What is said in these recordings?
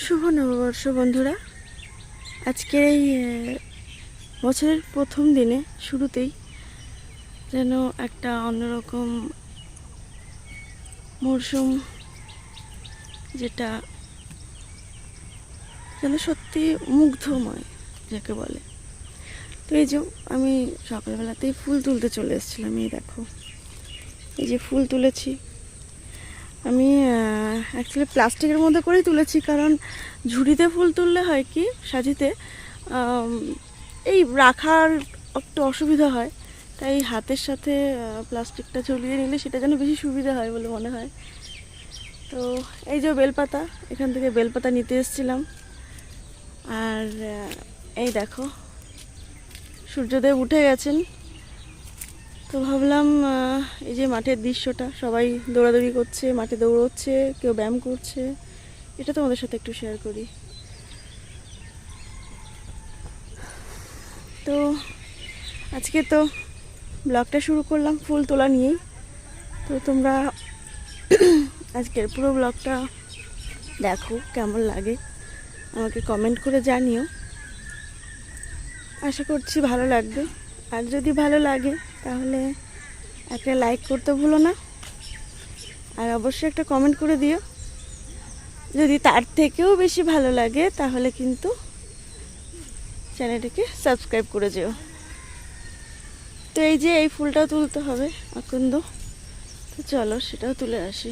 শুভ নববর্ষ বন্ধুরা। আজকের এই বছরের প্রথম দিনে শুরুতেই যেন একটা অন্যরকম মরশুম, যেটা যেন সত্যি মুগ্ধময় যাকে বলে। তো এই যে আমি সকালবেলাতেই ফুল তুলতে চলে এসেছিলাম। এই দেখো, এই যে ফুল তুলেছি আমি। অ্যাকচুয়ালি প্লাস্টিকের মধ্যে করেই তুলেছি, কারণ ঝুড়িতে ফুল তুললে হয় কি সাজিতে এই রাখার একটু অসুবিধা হয়, তাই হাতের সাথে প্লাস্টিকটা ঝুলিয়ে নিলে সেটা যেন বেশি সুবিধা হয় বলে মনে হয়। তো এই যে বেলপাতা, এখান থেকে বেলপাতা নিতে এসেছিলাম। আর এই দেখো সূর্যদেব উঠে গেছেন, তো ভাবলাম এই যে মাঠের দৃশ্যটা, সবাই দৌড়াদৌড়ি করছে, মাঠে দৌড়চ্ছে, কেউ ব্যায়াম করছে, এটা তোমাদের সাথে একটু শেয়ার করি। তো আজকে তো ব্লগটা শুরু করলাম ফুল তোলা নিয়েই। তো তোমরা আজকের পুরো ব্লগটা দেখো, কেমন লাগে আমাকে কমেন্ট করে জানিও। আশা করছি ভালো লাগবে, আর যদি ভালো লাগে তাহলে একটা লাইক করতে ভুলো না, আর অবশ্যই একটা কমেন্ট করে দিও। যদি তার থেকেও বেশি ভালো লাগে তাহলে কিন্তু চ্যানেলটাকে সাবস্ক্রাইব করে যেও। তো এই যে এই ফুলটাও তুলতে হবে আকন্দ, তো চলো সেটাও তুলে আসি।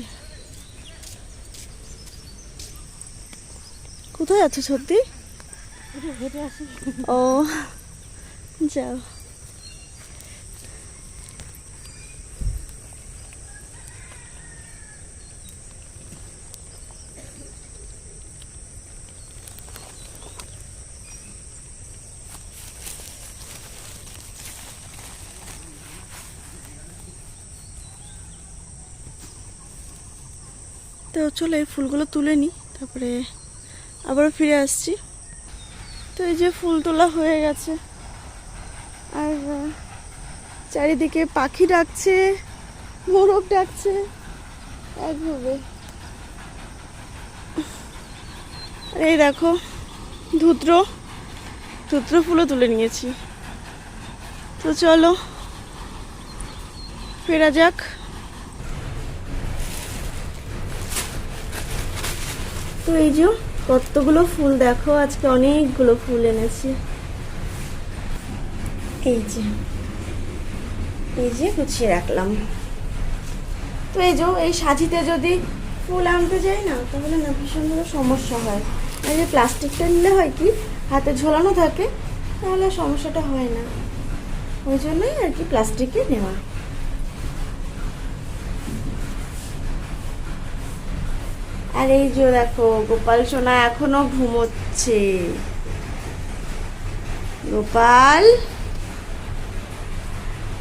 কোথায় আছো সত্যি? ও যাও। তো চলো এই ফুলগুলো তুলে নিই, তারপরে আবারও ফিরে আসছি। তো এই যে ফুল তোলা হয়ে গেছে, আর চারিদিকে পাখি ডাকছে, মোরগ ডাকছে একভাবে। আর এই দেখো ধুত্র ফুলও তুলে নিয়েছি। তো চলো ফেরা যাক। তো এই যে কতগুলো ফুল দেখো, আজকে অনেকগুলো ফুল এনেছি। এই যে গুছিয়ে রাখলাম। তো এই যে এই সাজিতে যদি ফুল আনতে যাই না, তাহলে না ভীষণভাবে সমস্যা হয়। এই যে প্লাস্টিকটা নিলে হয় কি হাতে ঝোলানো থাকে, তাহলে সমস্যাটা হয় না, ওই জন্যই আর কি প্লাস্টিকে নেওয়া। আর এই যে দেখো গোপাল সোনা এখনো ঘুমোচ্ছে। গোপাল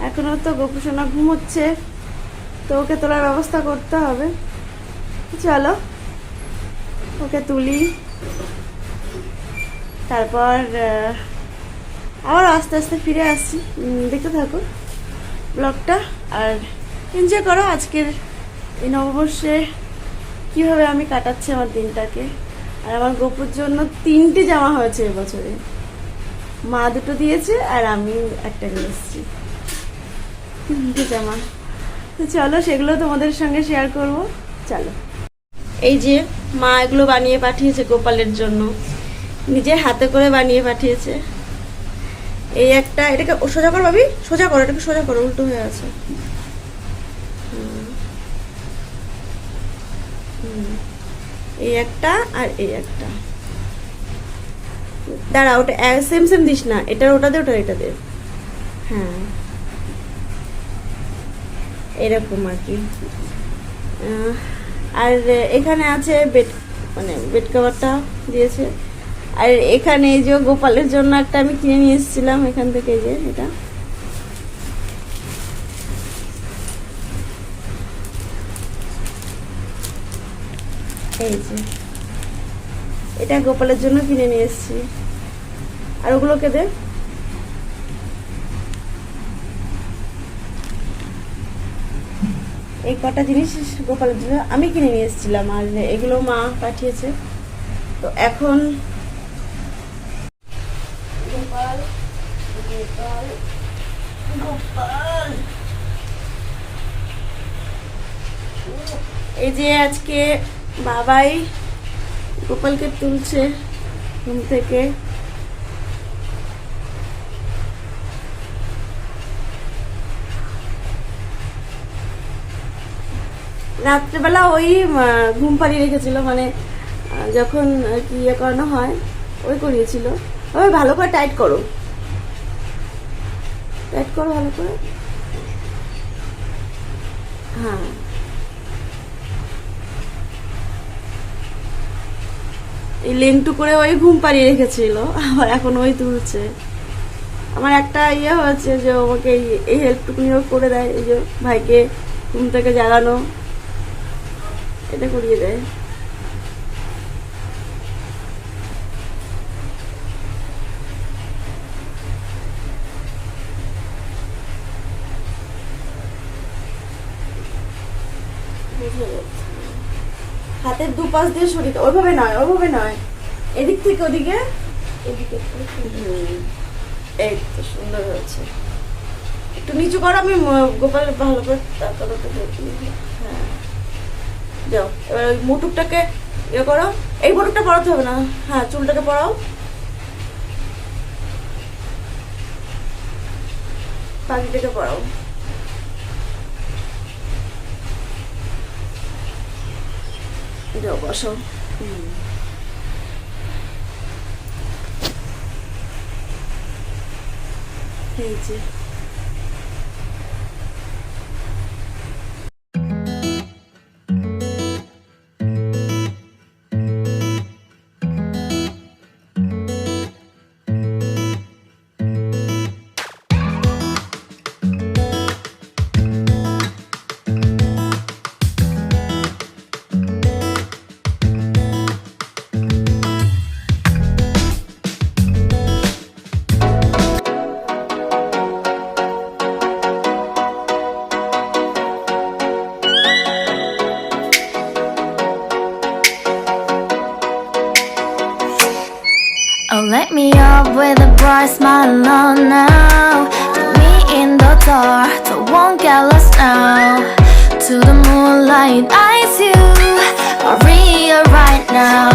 এখনো তো গোপু সোনা ঘুমোচ্ছে, তো ওকে তোলার ব্যবস্থা করতে হবে। চলো ওকে তুলি, তারপর আবার আস্তে আস্তে ফিরে আসছি। দেখতে থাকো ব্লগটা আর এনজয় করো আজকের এই নববর্ষে কীভাবে আমি কাটাচ্ছি আমার দিনটাকে। আর আমার গোপুর জন্য 3টে জামা হয়েছে এবছরে, মা 2টো দিয়েছে আর আমি একটা নিয়ে এসেছি, 3টে জামা। তো চলো সেগুলো তোমাদের সঙ্গে শেয়ার করব। চলো এই যে মা এগুলো বানিয়ে পাঠিয়েছে গোপালের জন্য, নিজে হাতে করে বানিয়ে পাঠিয়েছে। এই একটা, এটাকে সোজা করো ভাবি, সোজা করো, এটাকে সোজা করো, উল্টো হয়ে আছে। এই একটা আর এই একটা, দাঁড়া ওটা সেম সেম দিস না, এটার ওটা দে, ওটা এটা দে। হ্যাঁ এরকম আর কি। আর এখানে আছে বেড, মানে বেড কভারটা দিয়েছে। আর এখানে এই যে গোপালের জন্য একটা আমি কিনে নিয়ে এসেছিলাম এখান থেকে, এই যে এটা। এই যে এটা গোপালের জন্য কিনে নিয়ে এসেছি। আর ওগুলোকে দে। এই কটা জিনিস গোপালের জন্য আমি কিনে নিয়ে এসেছিলাম, আর এগুলো মা পাঠিয়েছে। তো এখন গোপাল গোপাল গোপাল এই যে আজকে বাবাই গোপালকে তুলছে ঘুম থেকে। রাত্রেবেলা ওই ঘুম পাড়িয়ে রেখেছিল, মানে যখন কি ইয়ে করানো হয় ওই করিয়েছিল। ওই ভালো করে টাইট করো, টাইট করো ভালো করে। হ্যাঁ এই লেংটু করে ওই ঘুম পাড়িয়ে রেখেছিল, আবার এখন ওই তুলছে। আমার একটা ইয়ে হয়েছে যে আমাকে এই হেল্পটুকুনিও করে দেয়, এই যে ভাইকে ঘুম থেকে জাগানো, এটা করিয়ে দেয়। হাতের দুপাশ দিয়ে শরীর ওইভাবে নয়, ওইভাবে নয়, এদিক থেকে ওদিকে, এদিকে। এই তো সুন্দর হয়েছে। একটু নিচু করো, আমি গোপাল ভালো করে তাকাতে দেখি। হ্যাঁ যাও, এবার ওই মুটুকটাকে ইয়ে করো। এই মুটুকটা পড়াতে হবে না, হ্যাঁ চুলটাকে পড়াও, পাখিটাকে পড়াও। যাও বসো। এই যে Oh, let me up with a bright smile on now. Put me in the dark, so won't get lost now. To the moonlight, eyes you are real right now.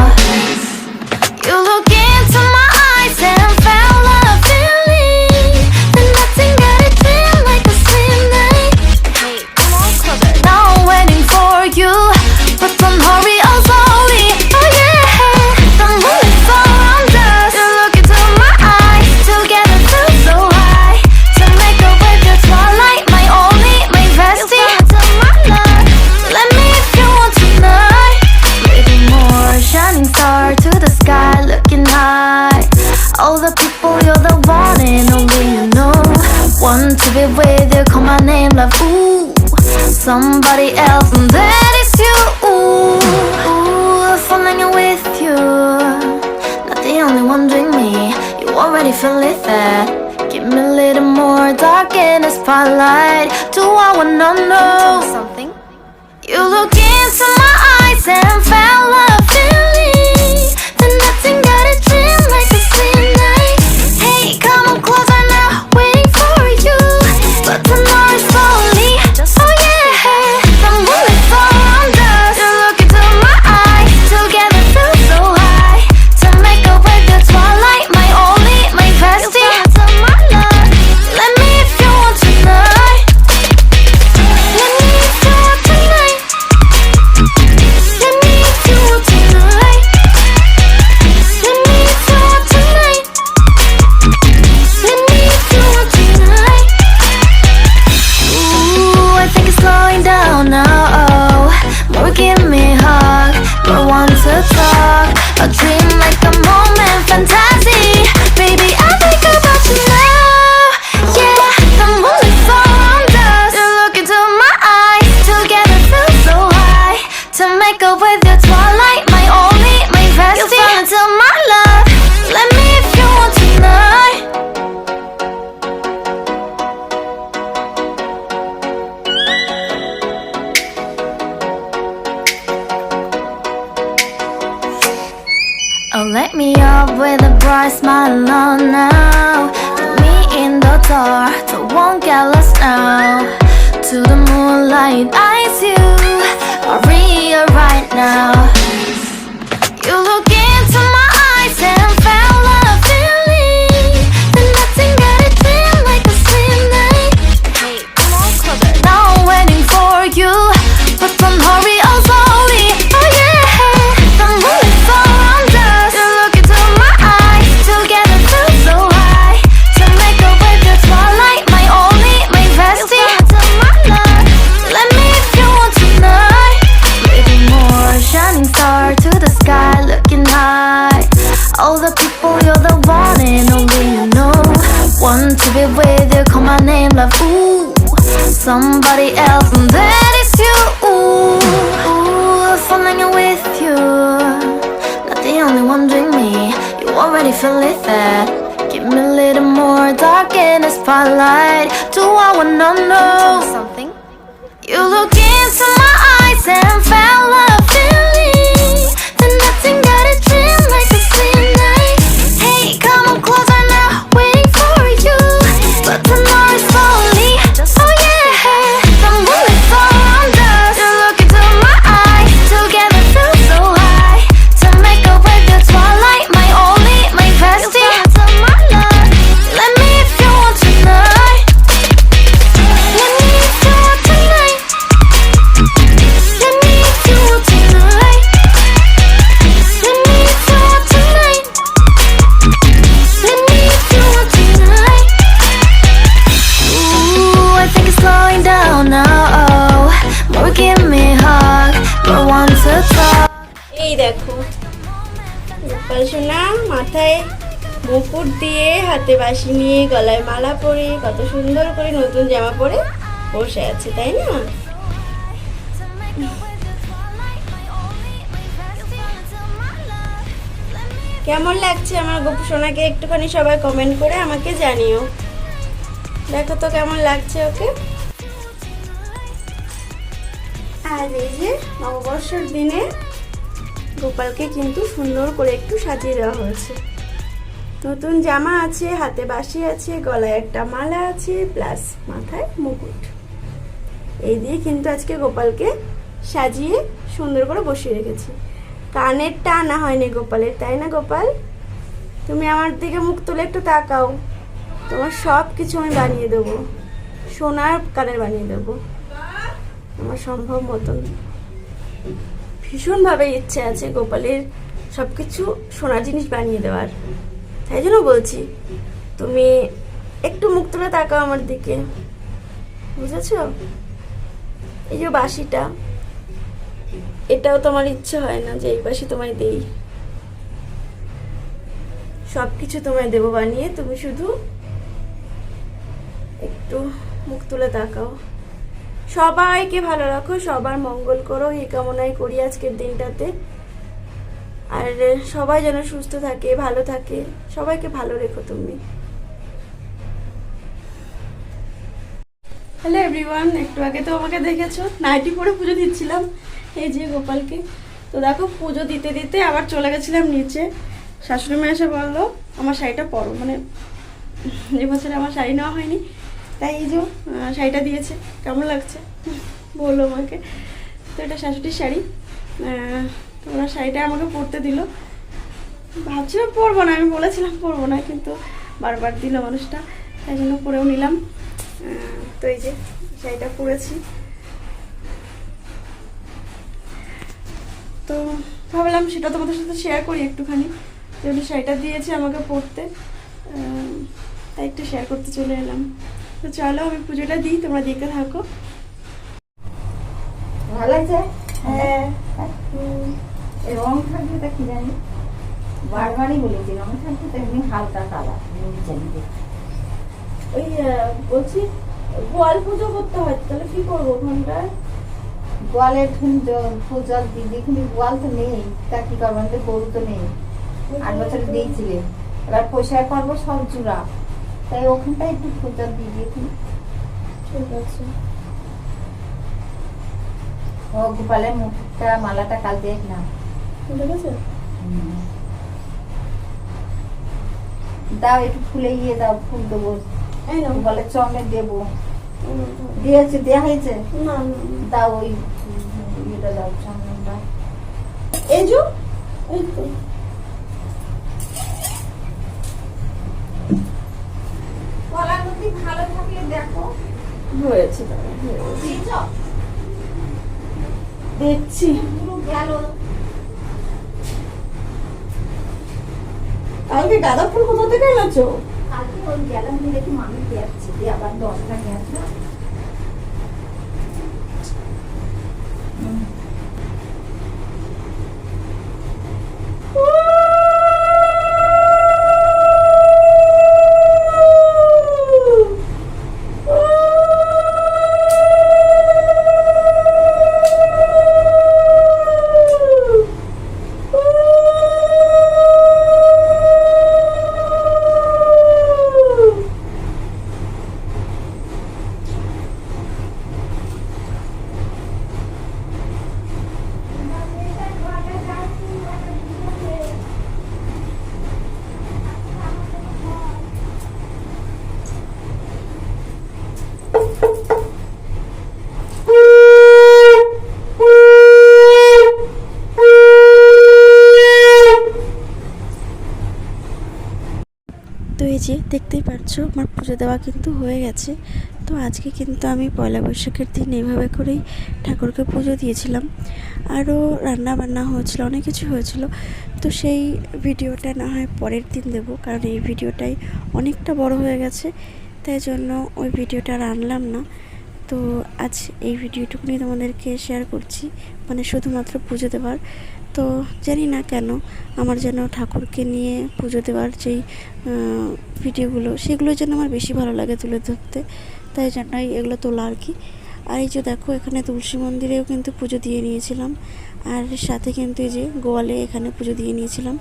You look into my eyes and felt a feeling that nothing got it feel like a slim night. Hey, come on, closer. Now I'm waiting for you, but don't hurry, oh slowly. Oh yeah, the moon is so around us. You look into my eyes, together feel so high. To make a way the twilight, my only, my bestie. You fell into my love. Let me if you want tonight. Little more shining star to the sky, looking high. All the people, you're the one and only you know. Want to be with you, call my name, love. Ooh, somebody else, and that is you. Ooh, falling in with you. Not the only one doing me. You already feel it there. Give me a little more dark in the spotlight. Do I wanna know something? You look into my eyes and felt a feeling that nothing got a dream like a slim night. Hey, come on closer now, waiting for you, but tomorrow is slowly. Oh yeah, the moon is all around us. You look into my eyes, together feel so high. To make a way the twilight, my only, my bestie. You fell into my love. Let me if you want tonight. Let me if you want tonight. Let me if you want let me up with a bright smile on now. Put me in the dark, so won't get lost now. To the moonlight, eyes you are real right now. You look into my eyes and felt a feeling that nothing got it feel like a slim night. Hey, come on closer. Now I'm waiting for you, but don't hurry, oh slowly. Oh yeah, the moon is around us. You look into my eyes, together feel so high. To make a way the twilight, my only, my bestie. My love, let me if you want tonight. Maybe more shining star to the sky, looking high. All the people, you're the one and only you know. Want to be with you, call my name, love. Ooh, somebody else, and that is you. Ooh, falling in with you. Not the only one doing me. You already feel it there. Give me a little more dark in the spotlight. Do I wanna know something? You look into my eyes and felt a feeling that nothing got a dream like a slim night. Hey, come on closer now, waiting for you, but tomorrow is slowly. Oh yeah, the moon is around us. You look into my eyes, together feel so high. To make a way the twilight, my only, my bestie. My love, let me if you want tonight. Let me if you want tonight. Let me if you want tonight. Let me if you want tonight. Let me if you want tonight. Ooh, I think it's slowing down now. Oh, more give me a hug, more want to talk. এই দেখো গোপাল সোনা মাথায় মুকুট দিয়ে, হাতে বাঁশি নিয়ে, গলায় মালা পরে, কত সুন্দর করে নতুন জামা পরে বসে আছে, তাই না? কেমন লাগছে আমার গোপু সোনাকে একটুখানি সবাই কমেন্ট করে আমাকে জানিও। দেখো তো কেমন লাগছে ওকে। আর এই যে নববর্ষের দিনে গোপালকে কিন্তু সুন্দর করে একটু সাজিয়ে দেওয়া হয়েছে। নতুন জামা আছে, হাতে বাঁশি আছে, গলায় একটা মালা আছে, প্লাস মাথায় মুকুট। এই দিয়ে কিন্তু আজকে গোপালকে সাজিয়ে সুন্দর করে বসিয়ে রেখেছি। কানেরটা আনা হয়নি গোপালের, তাই না গোপাল? তুমি আমার দিকে মুখ তুলে একটু তাকাও, তোমার সব কিছু আমি বানিয়ে দেবো, সোনার কানের বানিয়ে দেবো আমার সম্ভব মতন। ভীষণভাবে ইচ্ছে আছে গোপালের সব কিছু সোনার জিনিস বানিয়ে দেওয়ার, তাই জন্য বলছি তুমি একটু মুখ তুলে তাকাও আমার দিকে, বুঝেছো? এই যে বাঁশিটা, এটাও তোমার ইচ্ছে হয় না যে এই বাঁশি তোমায় দেই? সব কিছু তোমায় দেবো বানিয়ে, তুমি শুধু একটু মুখ তুলে তাকাও। সবাইকে ভালো রাখো, সবার মঙ্গল করো, এই কামনাই করি আজকের দিনটাতে। আর সবাই যেন সুস্থ থাকে, ভালো থাকে, সবাইকে ভালো রেখো তুমি। হ্যালো এভরিওয়ান, একটু আগে তো আমাকে দেখেছো নাইটি পরে পুজো দিচ্ছিলাম এই যে গোপালকে। তো দেখো পুজো দিতে দিতে আবার চলে গেছিলাম নিচে। শাশুড়ি মা এসে বললো আমার শাড়িটা পরো, মানে এবছরে আমার শাড়ি নেওয়া হয়নি, তাই এই যে শাড়িটা দিয়েছে। কেমন লাগছে বললো আমাকে। তো এটা শাশুড়ির শাড়ি, তো ওরা শাড়িটা আমাকে পরতে দিল। ভাবছিলাম পরবো না, আমি বলেছিলাম পরবো না, কিন্তু বারবার দিল মানুষটা, তাই জন্য পরেও নিলাম। তো এই যে শাড়িটা পরেছি। তো ভাবলাম সেটা তোমাদের সাথে শেয়ার করি একটুখানি, যেহেতু শাড়িটা দিয়েছে আমাকে পরতে, তাই একটু শেয়ার করতে চলে এলাম। তো চলো আমি পুজোটা দিই, তোমরা দেখতে থাকো। ভালো লাগছে? হ্যাঁ, রং থাকবে তা কি জানি, বারবারই বলেছি রং থাকবে তো এমনি হালকা কালার চাইবে। ওই বলছি গোয়াল পুজো করতে হয়, তাহলে কি করবো ওখানটায়? গোয়ালের ফুল জল দিয়ে কিন্তু গোয়াল তো নেই, তা কি করবেন? গরু তো নেই, 8 বছর দিয়েছিলে, এবার পয়সা করবো সব জোড়া, তাই ওখানটায় একটু ফুল জল দিয়ে দিয়েছি। ঠিক আছে। ও গোপালের মুখটা মালাটা কাল দেখ না, ঠিক আছে। দাও একটু ফুলে ইয়ে দাও, ফুল দেবো, এই নাও। বলে চমে দেবো, দিয়েছে, দেওয়া হয়েছে, না না, দাও ওই ইয়েটা দাও, চন্দন দাও। এই যে এই তো গলার মধ্যে ভালো থাকলে দেখো, হয়েছে, দাঁড়াও, হয়েছে। দিয়েছ? দেখছি। পুরো গেল। কালকে গাঁদা ফুল কোথা থেকে এনেছো? কালকে ওই গেলাম, দেখি মানুষ যাচ্ছে, দিয়ে আবার 10টা গেছে। তো এই যে দেখতেই পাচ্ছ আমার পুজো দেওয়া কিন্তু হয়ে গেছে। তো আজকে কিন্তু আমি পয়লা বৈশাখের দিন এইভাবে করেই ঠাকুরকে পুজো দিয়েছিলাম। আরও রান্না বান্না হয়েছিল, অনেক কিছু হয়েছিল। তো সেই ভিডিওটা না হয় পরের দিন দেবো, কারণ এই ভিডিওটাই অনেকটা বড় হয়ে গেছে, তাই জন্য ওই ভিডিওটা আর আনলাম না। তো আজ এই ভিডিওটুকুনি তোমাদেরকে শেয়ার করছি, মানে শুধুমাত্র পুজো দেওয়ার। তো জানি না কেন আমার যেন ঠাকুরকে নিয়ে পুজো দেওয়ার যেই ভিডিওগুলো, সেগুলো যেন আমার বেশি ভালো লাগে তুলে ধরতে, তাই জন্যই এগুলো তোলা আর কি। আর এই যে দেখো, এখানে তুলসী মন্দিরেও কিন্তু পুজো দিয়ে নিয়েছিলাম, আর সাথে কিন্তু এই যে গোয়ালে এখানে পুজো দিয়ে নিয়েছিলাম।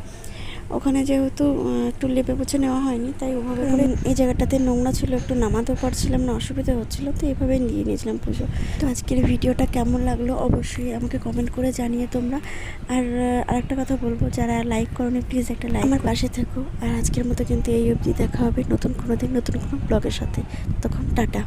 ওখানে যেহেতু একটু লেপে পুছে নেওয়া হয়নি, তাই ওভাবে করে এই জায়গাটাতে নোংরা ছিল, একটু নামাতেও পারছিলাম না, অসুবিধা হচ্ছিলো, তো এইভাবে নিয়ে নিয়েছিলাম পুজো। তো আজকের ভিডিওটা কেমন লাগলো অবশ্যই আমাকে কমেন্ট করে জানিয়ে তোমরা। আর আরেকটা কথা বলবো, যারা লাইক করোনি প্লিজ একটা লাইক, আমার পাশে থেকো। আর আজকের মতো কিন্তু এই অবধি, দেখা হবে নতুন কোনো দিন নতুন কোনো ব্লগের সাথে। তখন টাটা।